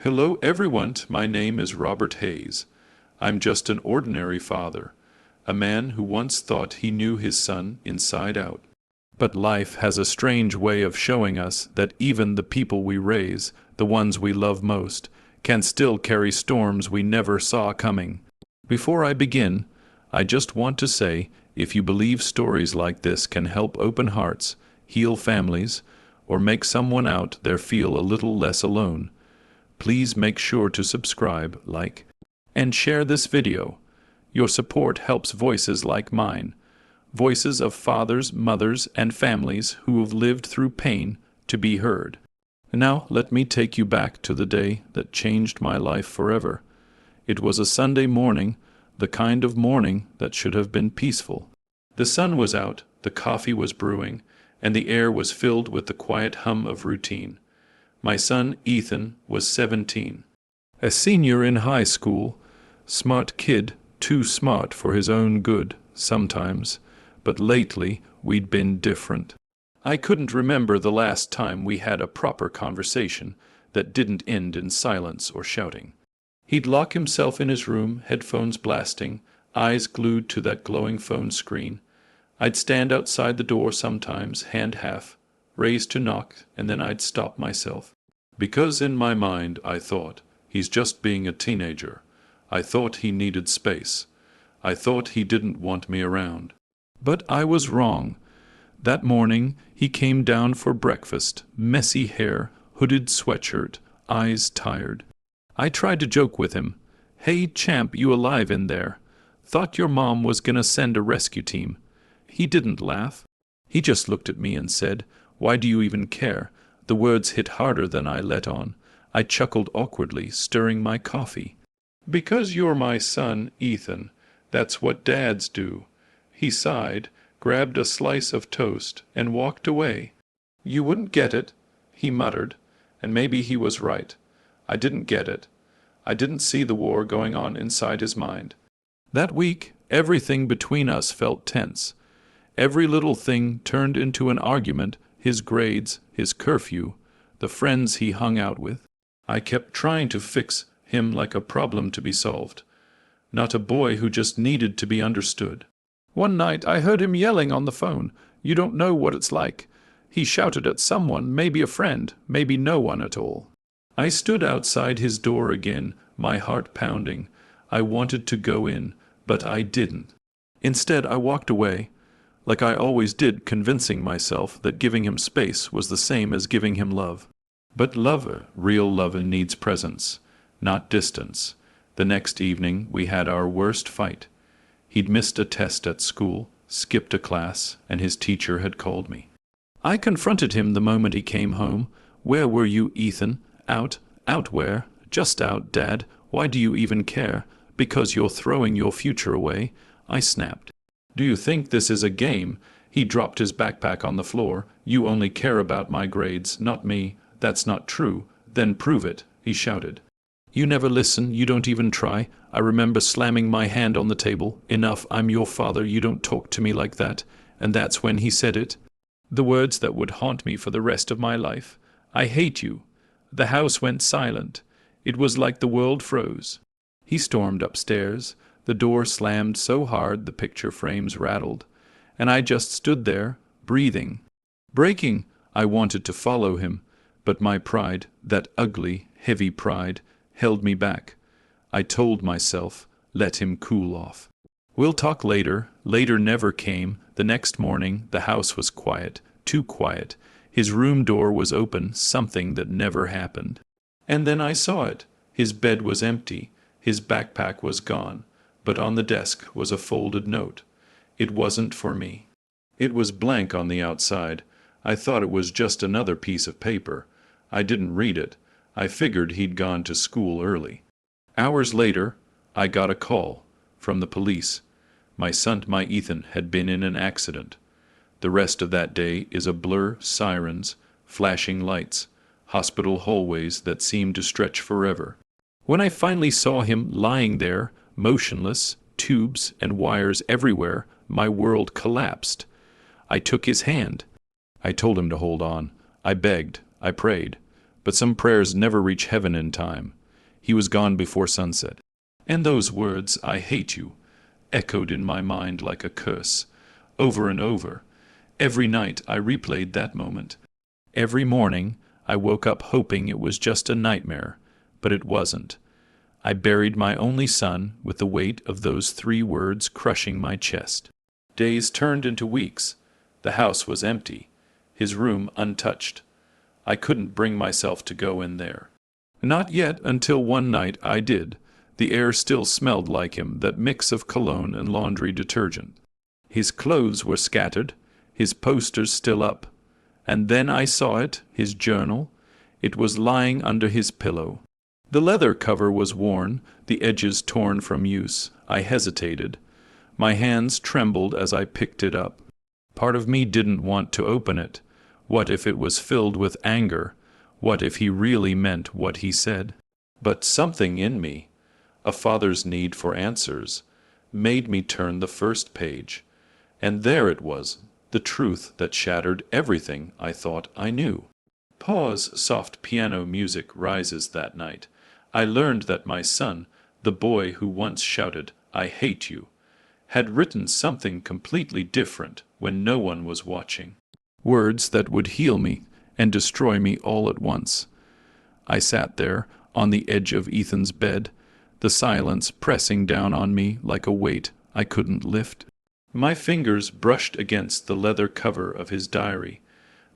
Hello everyone, my name is Robert Hayes. I'm just an ordinary father, a man who once thought he knew his son inside out. But life has a strange way of showing us that even the people we raise, the ones we love most, can still carry storms we never saw coming. Before I begin, I just want to say, if you believe stories like this can help open hearts, heal families, or make someone out there feel a little less alone, please make sure to subscribe, like, and share this video. Your support helps voices like mine, voices of fathers, mothers, and families who have lived through pain, to be heard. Now let me take you back to the day that changed my life forever. It was a Sunday morning, the kind of morning that should have been peaceful. The sun was out, the coffee was brewing, and the air was filled with the quiet hum of routine. My son, Ethan, was 17. A senior in high school, smart kid, too smart for his own good, sometimes, but lately we'd been different. I couldn't remember the last time we had a proper conversation that didn't end in silence or shouting. He'd lock himself in his room, headphones blasting, eyes glued to that glowing phone screen. I'd stand outside the door sometimes, hand half, raised to knock, and then I'd stop myself. Because in my mind I thought, he's just being a teenager. I thought he needed space. I thought he didn't want me around. But I was wrong. That morning he came down for breakfast, messy hair, hooded sweatshirt, eyes tired. I tried to joke with him. "Hey, champ, you alive in there? Thought your mom was gonna send a rescue team." He didn't laugh. He just looked at me and said, "Why do you even care?" The words hit harder than I let on. I chuckled awkwardly, stirring my coffee. "Because you're my son, Ethan. That's what dads do." He sighed, grabbed a slice of toast, and walked away. "You wouldn't get it," he muttered, and maybe he was right. I didn't get it. I didn't see the war going on inside his mind. That week, everything between us felt tense. Every little thing turned into an argument, his grades, his curfew, the friends he hung out with. I kept trying to fix him like a problem to be solved, not a boy who just needed to be understood. One night I heard him yelling on the phone, "You don't know what it's like." He shouted at someone, maybe a friend, maybe no one at all. I stood outside his door again, my heart pounding. I wanted to go in, but I didn't. Instead, I walked away, like I always did, convincing myself that giving him space was the same as giving him love. But love, real love, needs presence, not distance. The next evening we had our worst fight. He'd missed a test at school, skipped a class, and his teacher had called me. I confronted him the moment he came home. "Where were you, Ethan?" "Out." "Out where?" "Just out, Dad. Why do you even care?" "Because you're throwing your future away," I snapped. "Do you think this is a game?" He dropped his backpack on the floor. "You only care about my grades, not me." "That's not true." "Then prove it," he shouted. "You never listen, you don't even try." I remember slamming my hand on the table. "Enough, I'm your father, you don't talk to me like that." And that's when he said it. The words that would haunt me for the rest of my life. "I hate you." The house went silent. It was like the world froze. He stormed upstairs. The door slammed so hard the picture frames rattled. And I just stood there, breathing. Breaking. I wanted to follow him, but my pride, that ugly, heavy pride, held me back. I told myself, let him cool off. "We'll talk later." Later never came. The next morning, the house was quiet, too quiet. His room door was open, something that never happened. And then I saw it. His bed was empty. His backpack was gone. But on the desk was a folded note. It wasn't for me. It was blank on the outside. I thought it was just another piece of paper. I didn't read it. I figured he'd gone to school early. Hours later, I got a call from the police. My son, my Ethan, had been in an accident. The rest of that day is a blur, sirens, flashing lights, hospital hallways that seemed to stretch forever. When I finally saw him lying there, motionless, tubes and wires everywhere, my world collapsed. I took his hand. I told him to hold on. I begged. I prayed. but some prayers never reach heaven in time. He was gone before sunset. And those words, "I hate you," echoed in my mind like a curse, over and over. Every night I replayed that moment. Every morning I woke up hoping it was just a nightmare, but it wasn't. I buried my only son with the weight of those 3 words crushing my chest. Days turned into weeks. The house was empty, his room untouched. I couldn't bring myself to go in there. Not yet until one night I did. The air still smelled like him, that mix of cologne and laundry detergent. His clothes were scattered, his posters still up. And then I saw it, his journal. It was lying under his pillow. The leather cover was worn, the edges torn from use. I hesitated. My hands trembled as I picked it up. Part of me didn't want to open it. What if it was filled with anger? What if he really meant what he said? But something in me, a father's need for answers, made me turn the first page. And there it was, the truth that shattered everything I thought I knew. Pause. Soft piano music rises that night. I learned that my son, the boy who once shouted, "I hate you," had written something completely different when no one was watching. Words that would heal me and destroy me all at once. I sat there, on the edge of Ethan's bed, the silence pressing down on me like a weight I couldn't lift. My fingers brushed against the leather cover of his diary,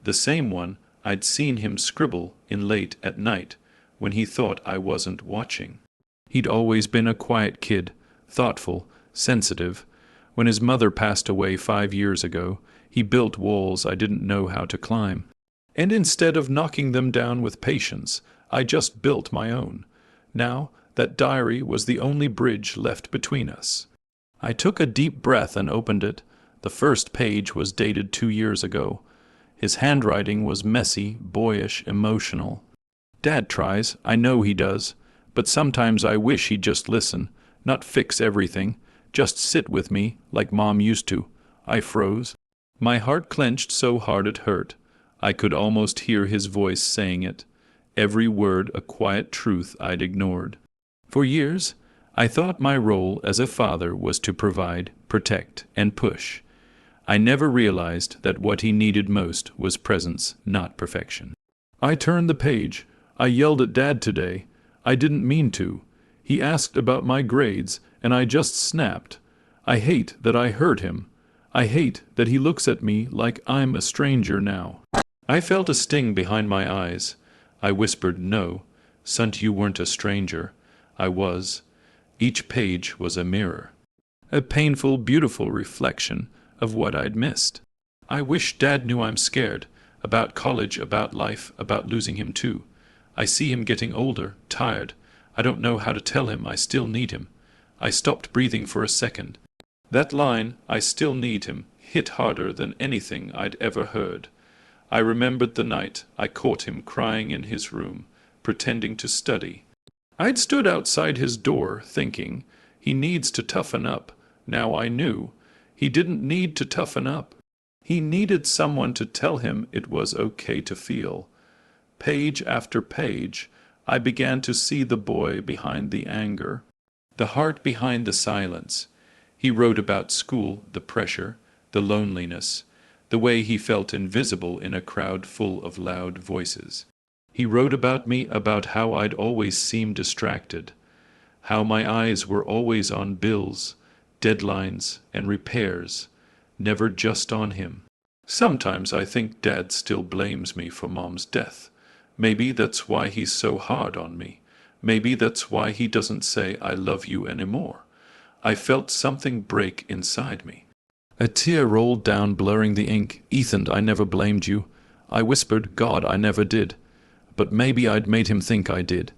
the same one I'd seen him scribble in late at night when he thought I wasn't watching. He'd always been a quiet kid, thoughtful, sensitive. When his mother passed away 5 years ago, he built walls I didn't know how to climb. And instead of knocking them down with patience, I just built my own. Now, that diary was the only bridge left between us. I took a deep breath and opened it. The first page was dated 2 years ago. His handwriting was messy, boyish, emotional. Dad tries, I know he does, but sometimes I wish he'd just listen, not fix everything, just sit with me like Mom used to. I froze. My heart clenched so hard it hurt. I could almost hear his voice saying it, every word a quiet truth I'd ignored. For years, I thought my role as a father was to provide, protect, and push. I never realized that what he needed most was presence, not perfection. I turned the page. I yelled at Dad today. I didn't mean to. He asked about my grades, and I just snapped. I hate that I hurt him. I hate that he looks at me like I'm a stranger now. I felt a sting behind my eyes. I whispered, "No, son, you weren't a stranger." I was. Each page was a mirror. A painful, beautiful reflection of what I'd missed. I wish Dad knew I'm scared. About college, about life, about losing him too. I see him getting older, tired. I don't know how to tell him I still need him. I stopped breathing for a second. That line, "I still need him," hit harder than anything I'd ever heard. I remembered the night I caught him crying in his room, pretending to study. I'd stood outside his door, thinking, he needs to toughen up. Now I knew. He didn't need to toughen up. He needed someone to tell him it was okay to feel. Page after page, I began to see the boy behind the anger, the heart behind the silence. He wrote about school, the pressure, the loneliness, the way he felt invisible in a crowd full of loud voices. He wrote about me, about how I'd always seemed distracted, how my eyes were always on bills, deadlines, and repairs, never just on him. Sometimes I think Dad still blames me for Mom's death. Maybe that's why he's so hard on me. Maybe that's why he doesn't say "I love you" anymore. I felt something break inside me. A tear rolled down, blurring the ink. "Ethan, I never blamed you." I whispered, "God, I never did." But maybe I'd made him think I did.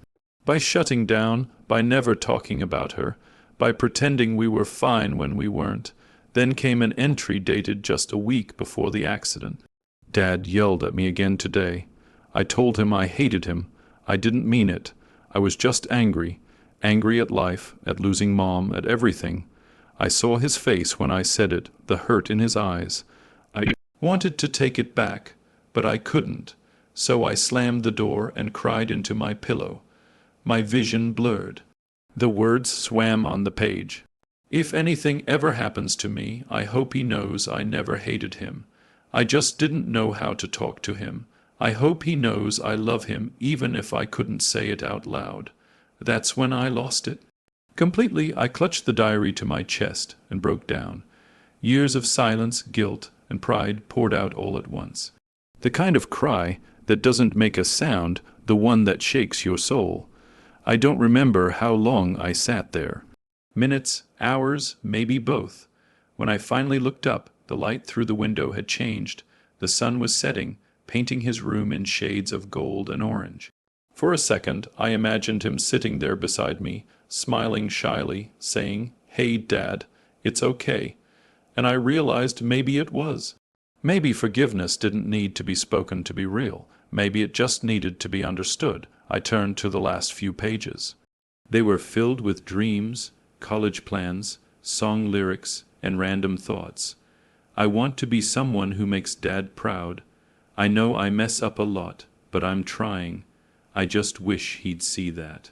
By shutting down, by never talking about her, by pretending we were fine when we weren't. Then came an entry dated just a week before the accident. Dad yelled at me again today. I told him I hated him. I didn't mean it. I was just angry. Angry at life, at losing Mom, at everything. I saw his face when I said it, the hurt in his eyes. I wanted to take it back, but I couldn't. So I slammed the door and cried into my pillow. My vision blurred. The words swam on the page. If anything ever happens to me, I hope he knows I never hated him. I just didn't know how to talk to him. I hope he knows I love him even if I couldn't say it out loud. That's when I lost it. Completely, I clutched the diary to my chest and broke down. Years of silence, guilt, and pride poured out all at once. The kind of cry that doesn't make a sound, the one that shakes your soul. I don't remember how long I sat there. Minutes, hours, maybe both. When I finally looked up, the light through the window had changed. The sun was setting, painting his room in shades of gold and orange. For a second, I imagined him sitting there beside me, smiling shyly, saying, "Hey, Dad, it's okay." And I realized maybe it was. Maybe forgiveness didn't need to be spoken to be real. Maybe it just needed to be understood. I turned to the last few pages. They were filled with dreams, college plans, song lyrics, and random thoughts. I want to be someone who makes Dad proud. I know I mess up a lot, but I'm trying. I just wish he'd see that.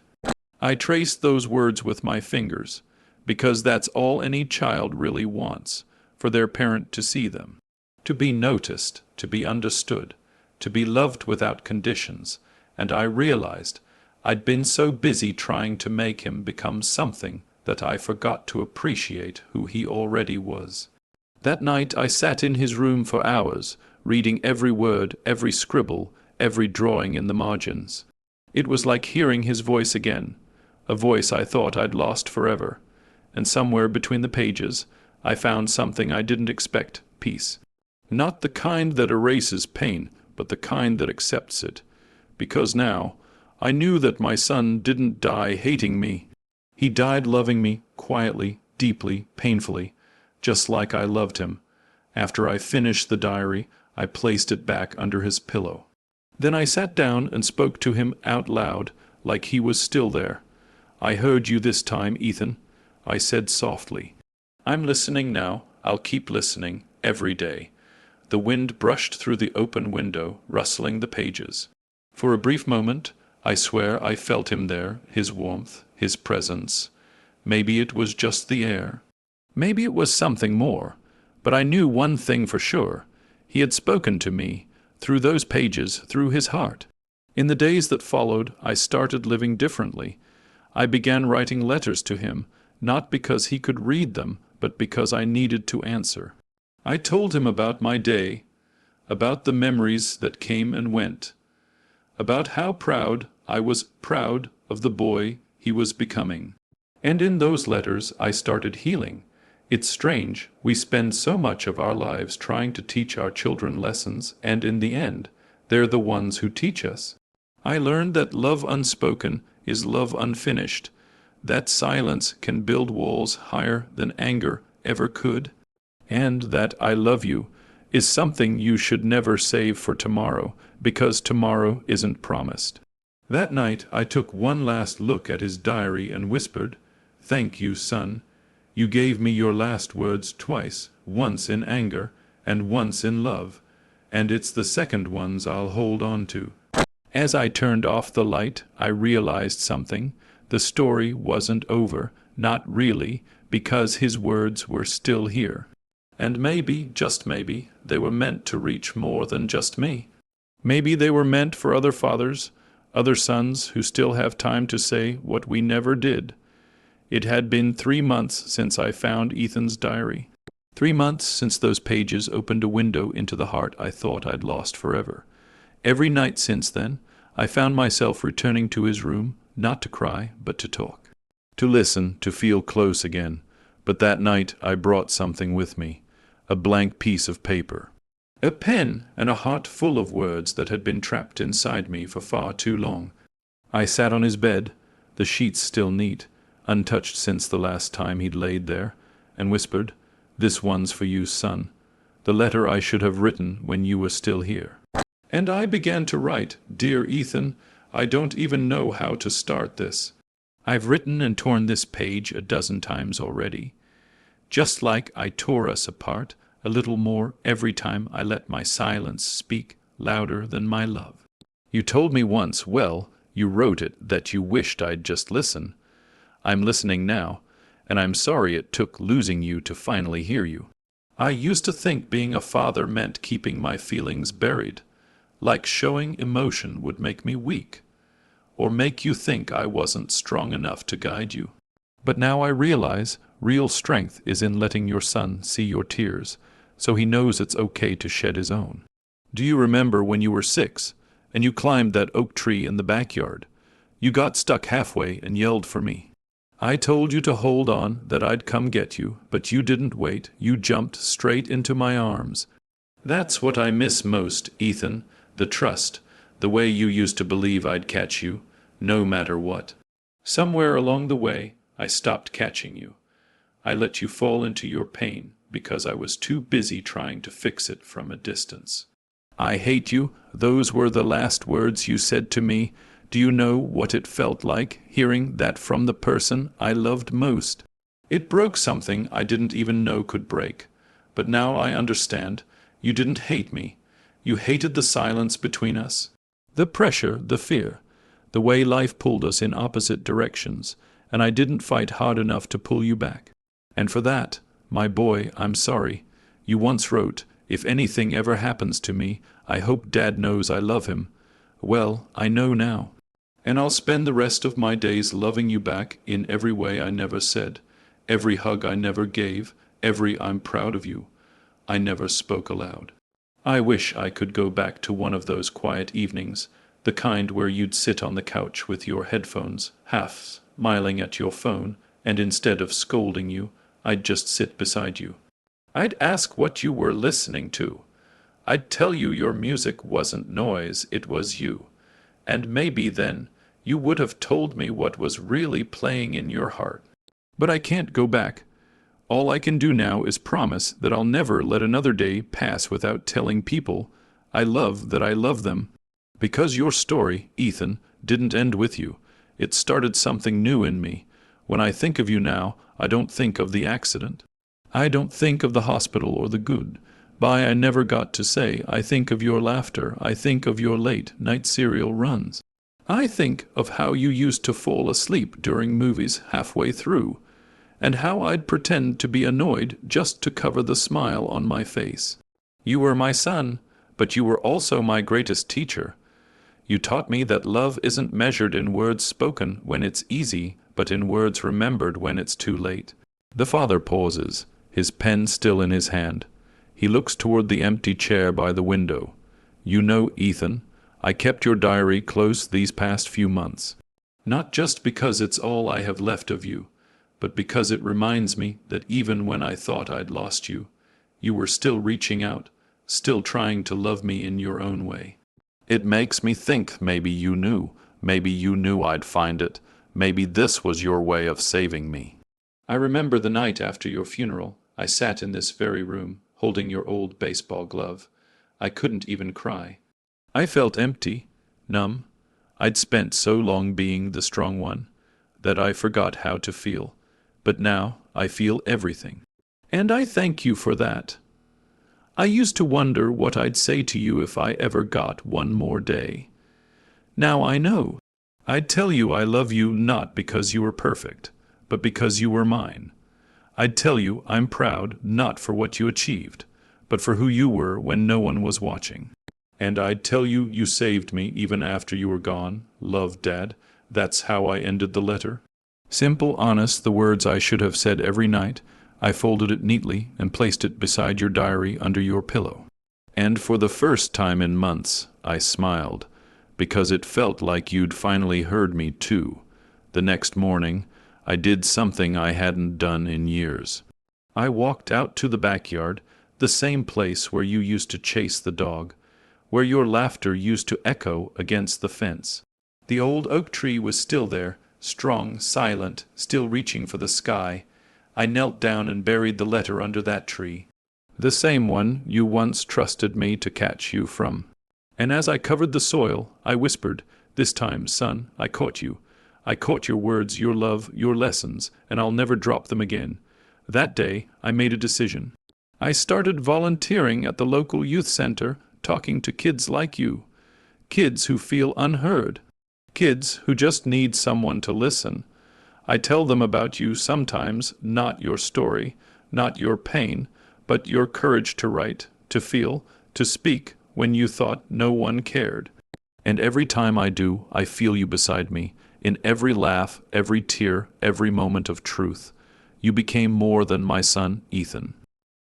I traced those words with my fingers, because that's all any child really wants, for their parent to see them. To be noticed, to be understood, to be loved without conditions, and I realized I'd been so busy trying to make him become something that I forgot to appreciate who he already was. That night I sat in his room for hours, reading every word, every scribble, every drawing in the margins. It was like hearing his voice again, a voice I thought I'd lost forever. And somewhere between the pages, I found something I didn't expect, peace. Not the kind that erases pain, but the kind that accepts it. Because now, I knew that my son didn't die hating me. He died loving me, quietly, deeply, painfully, just like I loved him. After I finished the diary, I placed it back under his pillow. Then I sat down and spoke to him out loud, like he was still there. "I heard you this time, Ethan," I said softly. "I'm listening now. I'll keep listening, every day." The wind brushed through the open window, rustling the pages. For a brief moment, I swear I felt him there, his warmth, his presence. Maybe it was just the air. Maybe it was something more. But I knew one thing for sure. He had spoken to me, through those pages, through his heart. In the days that followed, I started living differently. I began writing letters to him, not because he could read them, but because I needed to answer. I told him about my day, about the memories that came and went, about how proud I was proud of the boy he was becoming. And in those letters I started healing. It's strange, we spend so much of our lives trying to teach our children lessons, and in the end, they're the ones who teach us. I learned that love unspoken is love unfinished, that silence can build walls higher than anger ever could, and that "I love you" is something you should never save for tomorrow, because tomorrow isn't promised. That night I took one last look at his diary and whispered, "Thank you, son. You gave me your last words twice, once in anger and once in love, and it's the second ones I'll hold on to." As I turned off the light, I realized something. The story wasn't over, not really, because his words were still here. And maybe, just maybe, they were meant to reach more than just me. Maybe they were meant for other fathers, other sons who still have time to say what we never did. It had been 3 months since I found Ethan's diary. 3 months since those pages opened a window into the heart I thought I'd lost forever. Every night since then, I found myself returning to his room, not to cry, but to talk. To listen, to feel close again. But that night I brought something with me. A blank piece of paper. A pen and a heart full of words that had been trapped inside me for far too long. I sat on his bed, the sheets still neat, untouched since the last time he'd laid there, and whispered, "This one's for you, son. The letter I should have written when you were still here." And I began to write, "Dear Ethan, I don't even know how to start this. I've written and torn this page a dozen times already. Just like I tore us apart, a little more every time I let my silence speak louder than my love. You told me once, well, you wrote it, that you wished I'd just listen. I'm listening now, and I'm sorry it took losing you to finally hear you. I used to think being a father meant keeping my feelings buried, like showing emotion would make me weak, or make you think I wasn't strong enough to guide you. But now I realize real strength is in letting your son see your tears, so he knows it's okay to shed his own. Do you remember when you were 6, and you climbed that oak tree in the backyard? You got stuck halfway and yelled for me. I told you to hold on, that I'd come get you, but you didn't wait. You jumped straight into my arms. That's what I miss most, Ethan, the trust, the way you used to believe I'd catch you, no matter what. Somewhere along the way, I stopped catching you. I let you fall into your pain because I was too busy trying to fix it from a distance. I hate you, those were the last words you said to me. Do you know what it felt like, hearing that from the person I loved most? It broke something I didn't even know could break. But now I understand. You didn't hate me. You hated the silence between us, the pressure, the fear, the way life pulled us in opposite directions, and I didn't fight hard enough to pull you back. And for that, my boy, I'm sorry. You once wrote, if anything ever happens to me, I hope Dad knows I love him. Well, I know now. And I'll spend the rest of my days loving you back in every way I never said, every hug I never gave, every I'm proud of you I never spoke aloud. I wish I could go back to one of those quiet evenings, the kind where you'd sit on the couch with your headphones, half smiling at your phone, and instead of scolding you, I'd just sit beside you. I'd ask what you were listening to. I'd tell you your music wasn't noise, it was you. And maybe then you would have told me what was really playing in your heart. But I can't go back. All I can do now is promise that I'll never let another day pass without telling people I love them. Because your story, Ethan, didn't end with you. It started something new in me. When I think of you now, I don't think of the accident. I don't think of the hospital or the goodbye I never got to say. I think of your laughter. I think of your late-night cereal runs. I think of how you used to fall asleep during movies halfway through, and how I'd pretend to be annoyed just to cover the smile on my face. You were my son, but you were also my greatest teacher. You taught me that love isn't measured in words spoken when it's easy, but in words remembered when it's too late. The father pauses, his pen still in his hand. He looks toward the empty chair by the window. You know, Ethan, I kept your diary close these past few months. Not just because it's all I have left of you, but because it reminds me that even when I thought I'd lost you, you were still reaching out, still trying to love me in your own way. It makes me think maybe you knew I'd find it, maybe this was your way of saving me. I remember the night after your funeral, I sat in this very room, holding your old baseball glove. I couldn't even cry. I felt empty, numb. I'd spent so long being the strong one that I forgot how to feel. But now I feel everything. And I thank you for that. I used to wonder what I'd say to you if I ever got one more day. Now I know. I'd tell you I love you not because you were perfect, but because you were mine. I'd tell you I'm proud not for what you achieved, but for who you were when no one was watching. And I'd tell you you saved me even after you were gone. Love, Dad. That's how I ended the letter. Simple, honest, the words I should have said every night. I folded it neatly and placed it beside your diary under your pillow. And for the first time in months, I smiled, because it felt like you'd finally heard me too. The next morning, I did something I hadn't done in years. I walked out to the backyard, the same place where you used to chase the dog, where your laughter used to echo against the fence. The old oak tree was still there, strong, silent, still reaching for the sky. I knelt down and buried the letter under that tree, the same one you once trusted me to catch you from. And as I covered the soil, I whispered, this time, son, I caught you. I caught your words, your love, your lessons, and I'll never drop them again. That day, I made a decision. I started volunteering at the local youth center, talking to kids like you, kids who feel unheard, kids who just need someone to listen. I tell them about you sometimes, not your story, not your pain, but your courage to write, to feel, to speak when you thought no one cared. And every time I do, I feel you beside me, in every laugh, every tear, every moment of truth. You became more than my son, Ethan.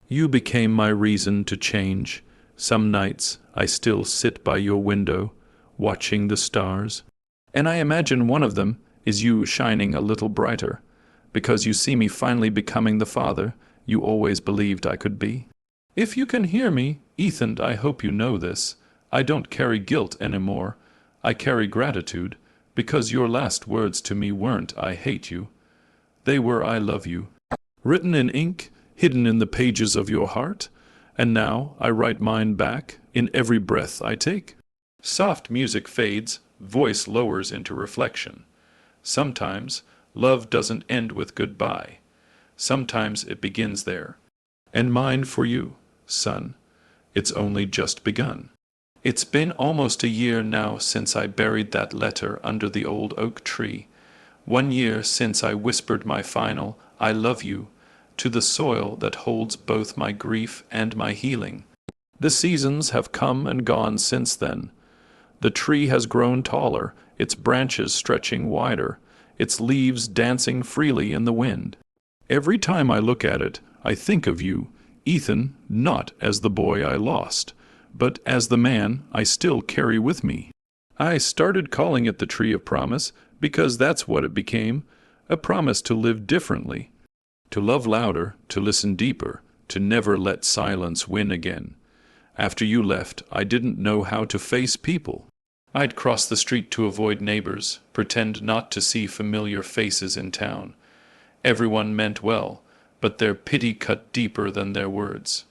You became my reason to change. Some nights I still sit by your window, watching the stars. And I imagine one of them is you shining a little brighter, because you see me finally becoming the father you always believed I could be. If you can hear me, Ethan, I hope you know this. I don't carry guilt anymore. I carry gratitude, because your last words to me weren't "I hate you." They were "I love you." Written in ink, hidden in the pages of your heart, and now I write mine back in every breath I take. Soft music fades, voice lowers into reflection. Sometimes love doesn't end with goodbye. Sometimes it begins there. And mine for you, son, it's only just begun. It's been almost a year now since I buried that letter under the old oak tree. 1 year since I whispered my final "I love you" to the soil that holds both my grief and my healing. The seasons have come and gone since then. The tree has grown taller, its branches stretching wider, its leaves dancing freely in the wind. Every time I look at it, I think of you, Ethan, not as the boy I lost, but as the man I still carry with me. I started calling it the Tree of Promise because that's what it became, a promise to live differently, to love louder, to listen deeper, to never let silence win again. After you left, I didn't know how to face people. I'd cross the street to avoid neighbors, pretend not to see familiar faces in town. Everyone meant well, but their pity cut deeper than their words.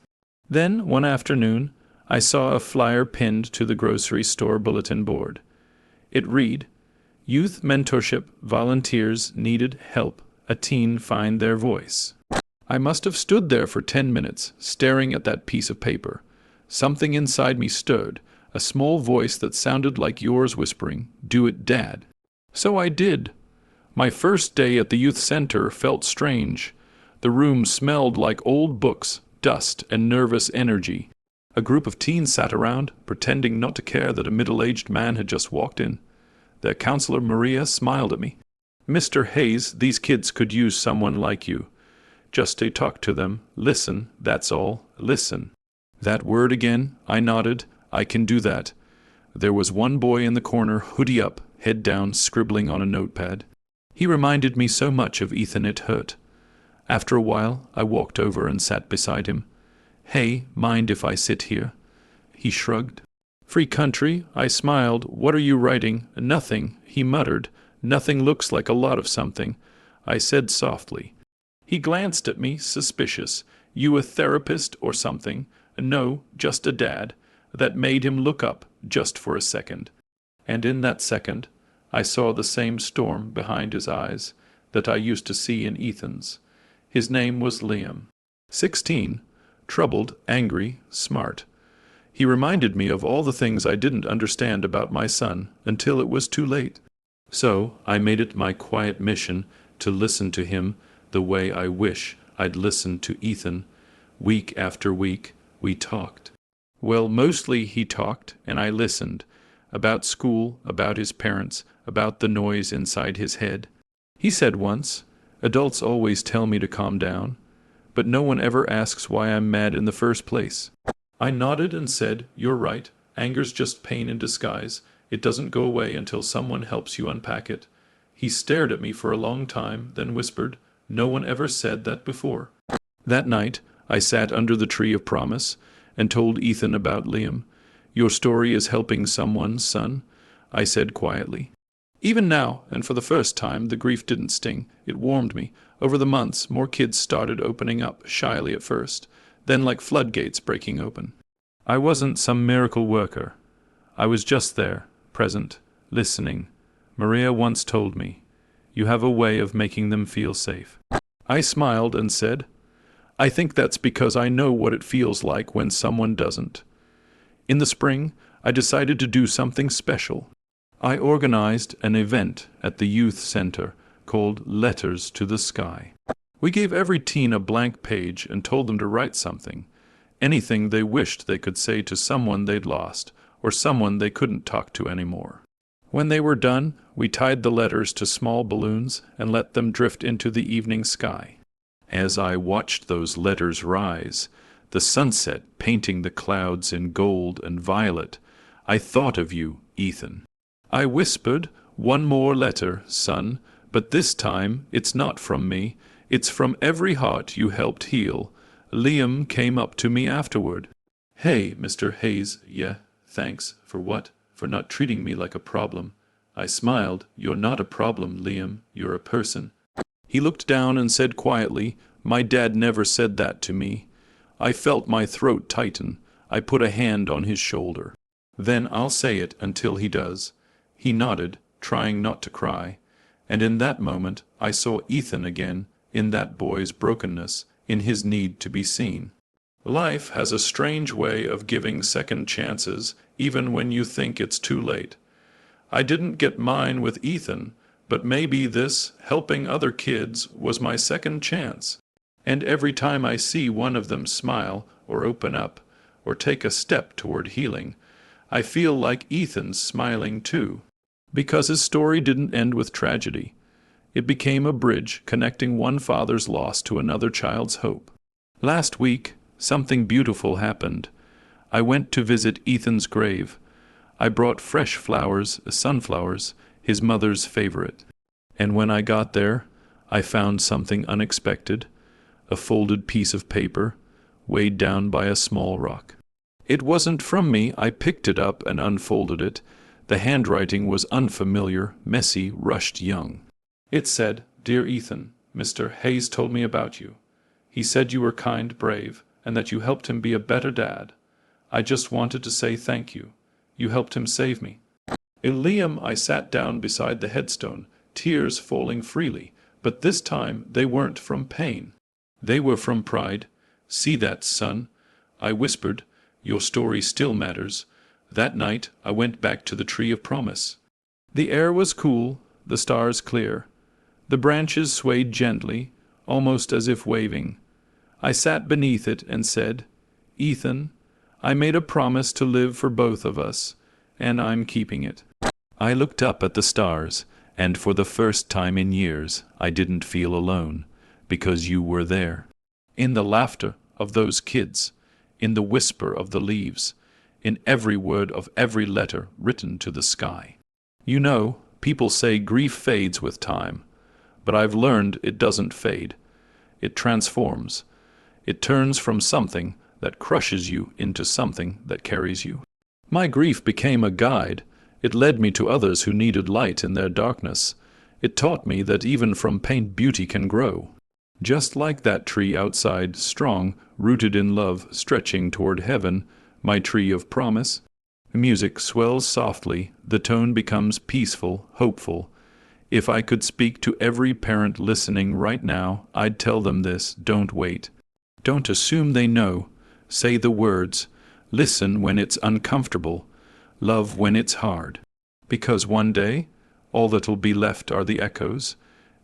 Then, one afternoon, I saw a flyer pinned to the grocery store bulletin board. It read, "Youth Mentorship Volunteers Needed Help a Teen Find Their Voice." I must have stood there for 10 minutes, staring at that piece of paper. Something inside me stirred, a small voice that sounded like yours whispering, "Do it, Dad." So I did. My first day at the youth center felt strange. The room smelled like old books, dust, and nervous energy. A group of teens sat around, pretending not to care that a middle-aged man had just walked in. Their counselor, Maria, smiled at me. "Mr. Hayes, these kids could use someone like you. Just to talk to them. Listen, that's all. Listen." That word again, I nodded. I can do that. There was one boy in the corner, hoodie up, head down, scribbling on a notepad. He reminded me so much of Ethan it hurt. After a while, I walked over and sat beside him. "Hey, mind if I sit here?" He shrugged. "Free country," I smiled. "What are you writing?" "Nothing," he muttered. "Nothing looks like a lot of something," I said softly. He glanced at me, suspicious. "You a therapist or something?" "No, just a dad." That made him look up, just for a second. And in that second, I saw the same storm behind his eyes that I used to see in Ethan's. His name was Liam. 16, troubled, angry, smart. He reminded me of all the things I didn't understand about my son until it was too late. So I made it my quiet mission to listen to him the way I wish I'd listened to Ethan. Week after week, we talked. Well, mostly he talked, and I listened. About school, about his parents, about the noise inside his head. He said once, "Adults always tell me to calm down, but no one ever asks why I'm mad in the first place." I nodded and said, "You're right. Anger's just pain in disguise. It doesn't go away until someone helps you unpack it." He stared at me for a long time, then whispered, "No one ever said that before." That night, I sat under the Tree of Promise and told Ethan about Liam. "Your story is helping someone, son," I said quietly. Even now, and for the first time, the grief didn't sting. It warmed me. Over the months, more kids started opening up, shyly at first, then like floodgates breaking open. I wasn't some miracle worker. I was just there, present, listening. Maria once told me, "You have a way of making them feel safe." I smiled and said, "I think that's because I know what it feels like when someone doesn't." In the spring, I decided to do something special. I organized an event at the youth center called Letters to the Sky. We gave every teen a blank page and told them to write something, anything they wished they could say to someone they'd lost or someone they couldn't talk to anymore. When they were done, we tied the letters to small balloons and let them drift into the evening sky. As I watched those letters rise, the sunset painting the clouds in gold and violet, I thought of you, Ethan. I whispered, "One more letter, son, but this time it's not from me. It's from every heart you helped heal." Liam came up to me afterward. "Hey, Mr. Hayes, yeah, thanks. For what? For not treating me like a problem." I smiled. "You're not a problem, Liam. You're a person." He looked down and said quietly, "My dad never said that to me." I felt my throat tighten. I put a hand on his shoulder. "Then I'll say it until he does." He nodded, trying not to cry. And in that moment I saw Ethan again, in that boy's brokenness, in his need to be seen. Life has a strange way of giving second chances, even when you think it's too late. I didn't get mine with Ethan, but maybe this, helping other kids, was my second chance. And every time I see one of them smile, or open up, or take a step toward healing, I feel like Ethan's smiling too. Because his story didn't end with tragedy. It became a bridge connecting one father's loss to another child's hope. Last week, something beautiful happened. I went to visit Ethan's grave. I brought fresh flowers, sunflowers, his mother's favorite. And when I got there, I found something unexpected, a folded piece of paper, weighed down by a small rock. It wasn't from me. I picked it up and unfolded it. The handwriting was unfamiliar, messy, rushed young. It said, "Dear Ethan, Mr. Hayes told me about you. He said you were kind, brave, and that you helped him be a better dad. I just wanted to say thank you. You helped him save me." In Liam, I sat down beside the headstone, tears falling freely, but this time they weren't from pain. They were from pride. "See that, son?" I whispered. "Your story still matters." That night I went back to the tree of promise. The air was cool, the stars clear. The branches swayed gently, almost as if waving. I sat beneath it and said, "Ethan, I made a promise to live for both of us, and I'm keeping it." I looked up at the stars, and for the first time in years I didn't feel alone, because you were there. In the laughter of those kids, in the whisper of the leaves, in every word of every letter written to the sky. You know, people say grief fades with time, but I've learned it doesn't fade. It transforms. It turns from something that crushes you into something that carries you. My grief became a guide. It led me to others who needed light in their darkness. It taught me that even from pain beauty can grow. Just like that tree outside, strong, rooted in love, stretching toward heaven, my tree of promise. Music swells softly, the tone becomes peaceful, hopeful. If I could speak to every parent listening right now, I'd tell them this: don't wait. Don't assume they know. Say the words. Listen when it's uncomfortable. Love when it's hard. Because one day, all that'll be left are the echoes,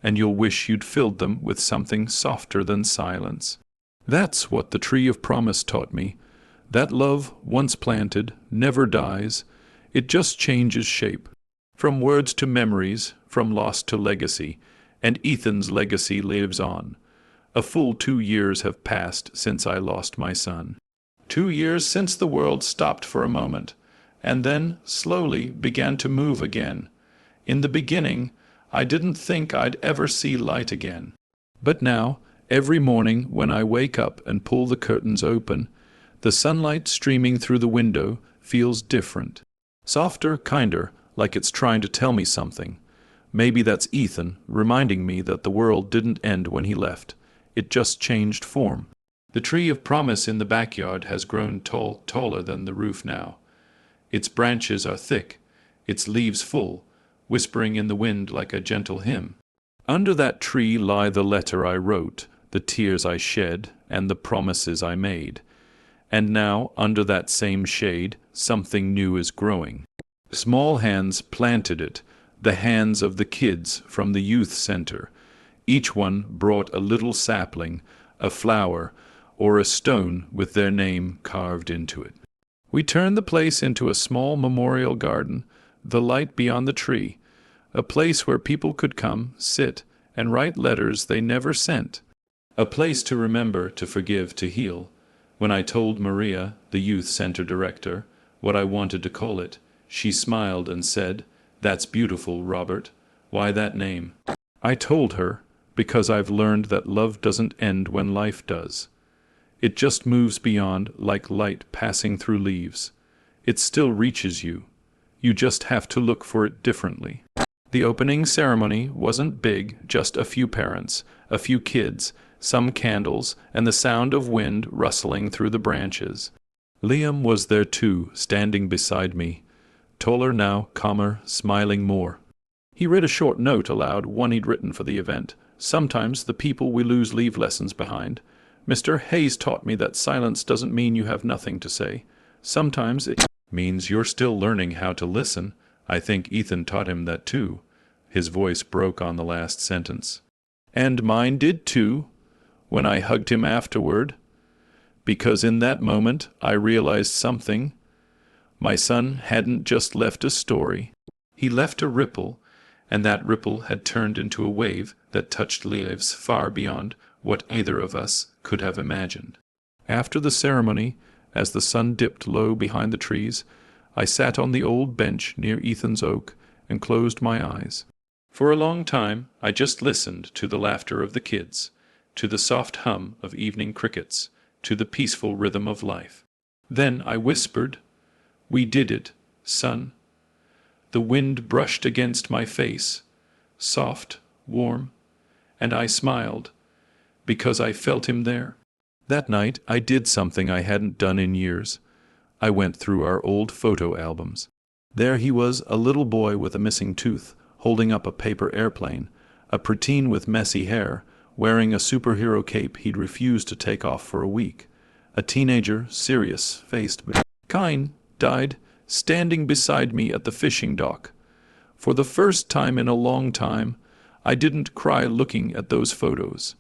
and you'll wish you'd filled them with something softer than silence. That's what the tree of promise taught me. That love, once planted, never dies. It just changes shape. From words to memories, from loss to legacy, and Ethan's legacy lives on. A full 2 years have passed since I lost my son. 2 years since the world stopped for a moment, and then, slowly, began to move again. In the beginning, I didn't think I'd ever see light again. But now, every morning when I wake up and pull the curtains open, the sunlight streaming through the window feels different. Softer, kinder, like it's trying to tell me something. Maybe that's Ethan reminding me that the world didn't end when he left. It just changed form. The tree of promise in the backyard has grown taller than the roof now. Its branches are thick, its leaves full, whispering in the wind like a gentle hymn. Under that tree lie the letter I wrote, the tears I shed, and the promises I made. And now, under that same shade, something new is growing. Small hands planted it, the hands of the kids from the youth center. Each one brought a little sapling, a flower, or a stone with their name carved into it. We turned the place into a small memorial garden, the light beyond the tree, a place where people could come, sit, and write letters they never sent. A place to remember, to forgive, to heal. When I told Maria, the youth center director, what I wanted to call it, she smiled and said, "That's beautiful, Robert. Why that name?" I told her, because I've learned that love doesn't end when life does. It just moves beyond like light passing through leaves. It still reaches you. You just have to look for it differently. The opening ceremony wasn't big, just a few parents, a few kids, some candles, and the sound of wind rustling through the branches. Liam was there too, standing beside me, taller now, calmer, smiling more. He read a short note aloud, one he'd written for the event. "Sometimes the people we lose leave lessons behind. Mr. Hayes taught me that silence doesn't mean you have nothing to say. Sometimes it means you're still learning how to listen." I think Ethan taught him that too. His voice broke on the last sentence. "And mine did too, when I hugged him afterward. Because in that moment I realized something. My son hadn't just left a story. He left a ripple, and that ripple had turned into a wave that touched lives far beyond what either of us could have imagined." After the ceremony, as the sun dipped low behind the trees, I sat on the old bench near Ethan's oak and closed my eyes. For a long time I just listened to the laughter of the kids, to the soft hum of evening crickets, to the peaceful rhythm of life. Then I whispered, "We did it, son." The wind brushed against my face, soft, warm, and I smiled, because I felt him there. That night I did something I hadn't done in years. I went through our old photo albums. There he was, a little boy with a missing tooth, holding up a paper airplane, a preteen with messy hair, wearing a superhero cape he'd refused to take off for a week. A teenager, serious-faced, kind, died, standing beside me at the fishing dock. For the first time in a long time, I didn't cry looking at those photos.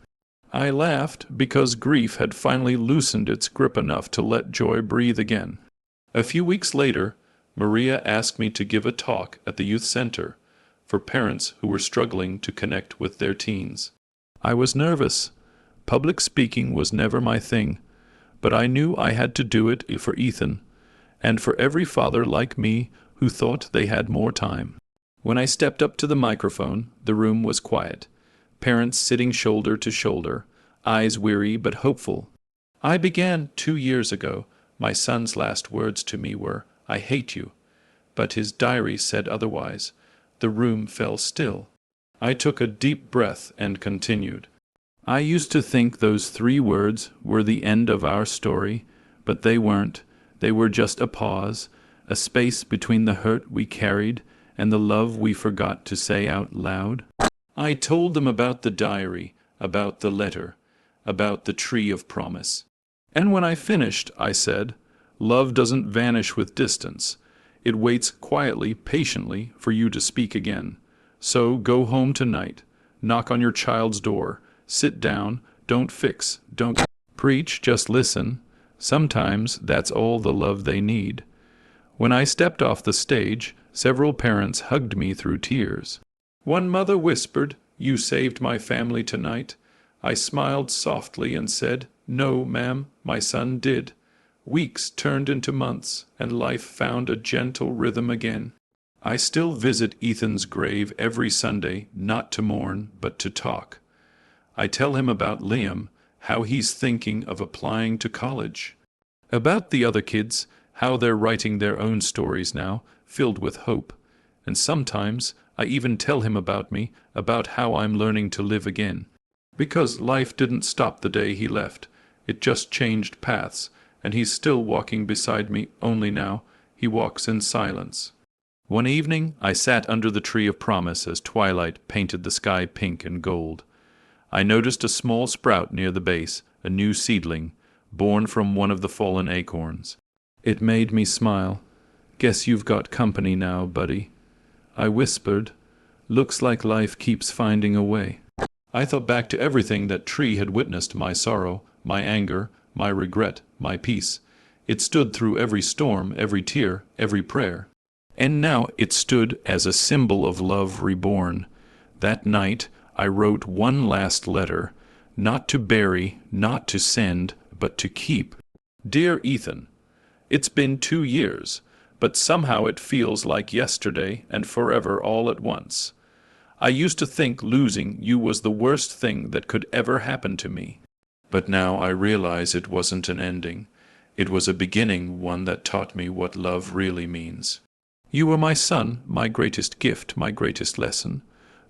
I laughed because grief had finally loosened its grip enough to let joy breathe again. A few weeks later, Maria asked me to give a talk at the youth center for parents who were struggling to connect with their teens. I was nervous. Public speaking was never my thing, but I knew I had to do it for Ethan, and for every father like me who thought they had more time. When I stepped up to the microphone, the room was quiet. Parents sitting shoulder to shoulder, eyes weary but hopeful. I began 2 years ago. My son's last words to me were, "I hate you," but his diary said otherwise. The room fell still. I took a deep breath and continued. "I used to think those 3 words were the end of our story, but they weren't. They were just a pause, a space between the hurt we carried and the love we forgot to say out loud." I told them about the diary, about the letter, about the tree of promise. And when I finished, I said, "Love doesn't vanish with distance. It waits quietly, patiently, for you to speak again. So go home tonight, knock on your child's door, sit down, don't fix, don't preach, just listen. Sometimes that's all the love they need." When I stepped off the stage, several parents hugged me through tears. One mother whispered, "You saved my family tonight." I smiled softly and said, "No, ma'am, my son did." Weeks turned into months, and life found a gentle rhythm again. I still visit Ethan's grave every Sunday, not to mourn, but to talk. I tell him about Liam, how he's thinking of applying to college. About the other kids, how they're writing their own stories now, filled with hope. And sometimes I even tell him about me, about how I'm learning to live again. Because life didn't stop the day he left. It just changed paths, and he's still walking beside me, only now he walks in silence. One evening I sat under the tree of promise as twilight painted the sky pink and gold. I noticed a small sprout near the base, a new seedling, born from one of the fallen acorns. It made me smile. Guess you've got company now, buddy. I whispered. Looks like life keeps finding a way. I thought back to everything that tree had witnessed, my sorrow, my anger, my regret, my peace. It stood through every storm, every tear, every prayer. And now it stood as a symbol of love reborn. That night I wrote one last letter, not to bury, not to send, but to keep. Dear Ethan, it's been 2 years, but somehow it feels like yesterday and forever all at once. I used to think losing you was the worst thing that could ever happen to me. But now I realize it wasn't an ending. It was a beginning, one that taught me what love really means. You were my son, my greatest gift, my greatest lesson.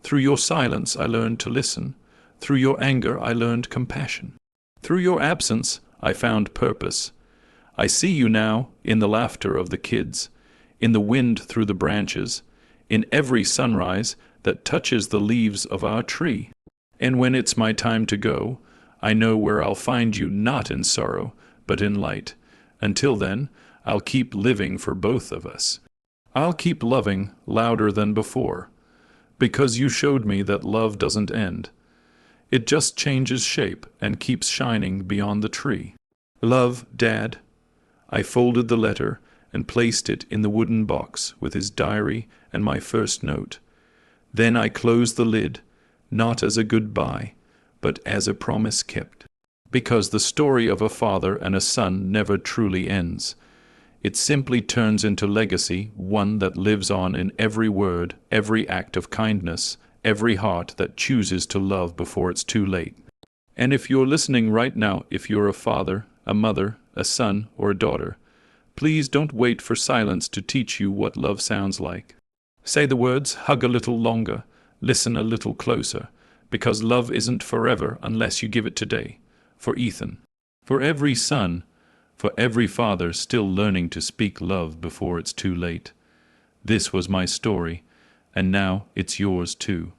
Through your silence I learned to listen. Through your anger I learned compassion. Through your absence I found purpose. I see you now in the laughter of the kids, in the wind through the branches, in every sunrise that touches the leaves of our tree. And when it's my time to go, I know where I'll find you, not in sorrow, but in light. Until then, I'll keep living for both of us. I'll keep loving louder than before, because you showed me that love doesn't end. It just changes shape and keeps shining beyond the tree. Love, Dad. I folded the letter and placed it in the wooden box with his diary and my first note. Then I closed the lid, not as a goodbye, but as a promise kept. Because the story of a father and a son never truly ends. It simply turns into legacy, one that lives on in every word, every act of kindness, every heart that chooses to love before it's too late. And if you're listening right now, if you're a father, a mother, a son, or a daughter, please don't wait for silence to teach you what love sounds like. Say the words, hug a little longer, listen a little closer, because love isn't forever unless you give it today. For Ethan, for every son, for every father still learning to speak love before it's too late. This was my story, and now it's yours too.